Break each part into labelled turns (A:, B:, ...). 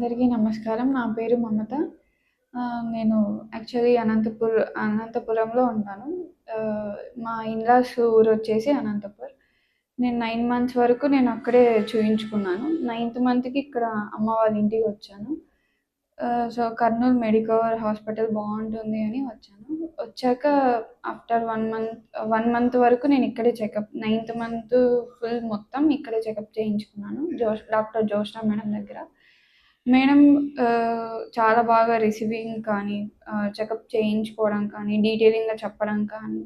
A: అందరికీ నమస్కారం. నా పేరు మమత. నేను యాక్చువల్లీ అనంతపురంలో ఉంటాను. మా ఇన్‌లాస్ ఊరొచ్చేసి అనంతపూర్. నేను 9 మంత్స్ వరకు అక్కడే చూయించుకున్నాను. నైన్త్ మంత్‌కి ఇక్కడ అమ్మ వాళ్ళ ఇంటికొచ్చాను. సో, కర్నూల్ మెడికవర్ హాస్పిటల్ బావుంటుంది అని వచ్చాను. వచ్చాక ఆఫ్టర్ 1 మంత్ వరకు నేనిక్కడే నైన్త్ మంత్ ఫుల్ మొత్తం ఇక్కడే చెకప్ చేయించుకున్నాను. డాక్టర్ జోష్నా మేడం దగ్గర. మేడం చాలా బాగా రిసీవింగ్ కానీ, చెకప్ చేయించుకోవడం కానీ, డీటెయిలింగ్‌గా చెప్పడం కానీ,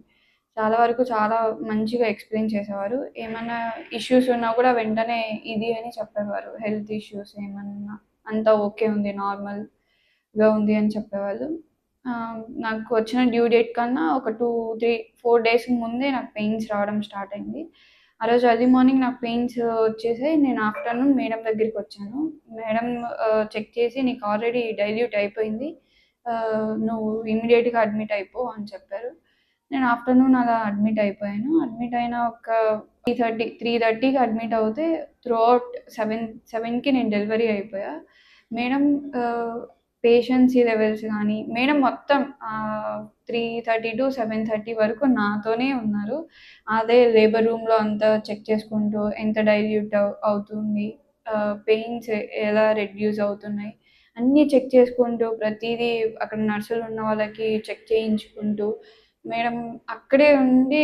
A: చాలా వరకు చాలా మంచిగా ఎక్స్‌ప్లెయిన్ చేసేవారు. ఏమన్నా ఇష్యూస్ ఉన్నా కూడా వెంటనే ఇది అని చెప్పేవారు. హెల్త్ ఇష్యూస్ ఏమన్నా అంతా ఓకే ఉంది, నార్మల్‌గా ఉంది అని చెప్పేవాళ్ళు. నాకు వచ్చిన డ్యూ డేట్ కన్నా ఒక 2, 3, 4 డేస్ ముందే నాకు పెయిన్స్ రావడం స్టార్ట్ అయింది. ఆ రోజు ఎర్లీ మార్నింగ్ నాకు పెయిన్స్ వచ్చేసాయి. నేను ఆఫ్టర్‌నూన్ మేడం దగ్గరికొచ్చాను. మేడం చెక్ చేసి "నీకు ఆల్రెడీ డైల్యూట్ అయిపోయింది. నువ్వు ఇమ్మీడియేట్‌గా అడ్మిట్ అయిపో" అని చెప్పారు. నేను ఆఫ్టర్‌నూన్ అలా అడ్మిట్ అయిపోయాను. అడ్మిట్ అయిన ఒక 3:30కి అడ్మిట్ అవుతే త్రూఅవుట్ 7కి నేను డెలివరీ అయిపోయా. మేడం పేషెన్సీ లెవెల్స్ గానీ, మేడం మొత్తం 3:30-7:30 వరకు నాతోనే ఉన్నారు. అదే లేబర్ రూమ్‌లో అంతా చెక్ చేసుకుంటూ ఎంత డైల్యూట్ అవుతుంది, పెయిన్స్ ఎలా రెడ్యూస్ అవుతున్నాయి, అన్నీ చెక్ చేసుకుంటూ ప్రతీదీ అక్కడ నర్సులున్న వాళ్ళకి చెక్ చేయించుకుంటూ మేడం అక్కడే ఉండి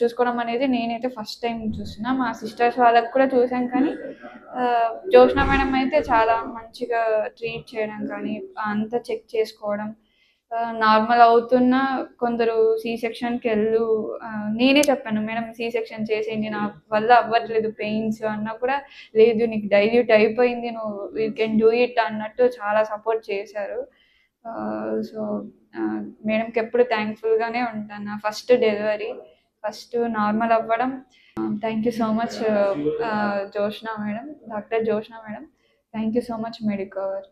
A: చూసుకోవడం అనేది నేనైతే ఫస్ట్ టైమ్ చూస్తున్నా. మా సిస్టర్స్ వాళ్ళకి కూడా చూసాను కానీ జోష్నా మేడం అయితే చాలా మంచిగా ట్రీట్ చేయడం కానీ, అంతా చెక్ చేసుకోవడం, నార్మల్ అవుతున్నా కొందరు సి సెక్షన్‌కెళ్ళు నేనే చెప్పాను మేడం సి సెక్షన్ చేసేయండి. నా వల్ల అవ్వట్లేదు పెయిన్స్ అన్నా కూడా, లేదు నీకు డైల్యూట్ అయిపోయింది. నువ్వు యూ కెన్ డూ ఇట్ అన్నట్టు చాలా సపోర్ట్ చేశారు. సో, మేడంకి ఎప్పుడు థ్యాంక్‌ఫుల్‌గానే ఉంటాను. నా ఫస్ట్ డెలివరీ, ఫస్ట్ నార్మల్ అవ్వడం. Thank you so much Joshna madam, doctor Joshna madam. Thank you so much Medicover.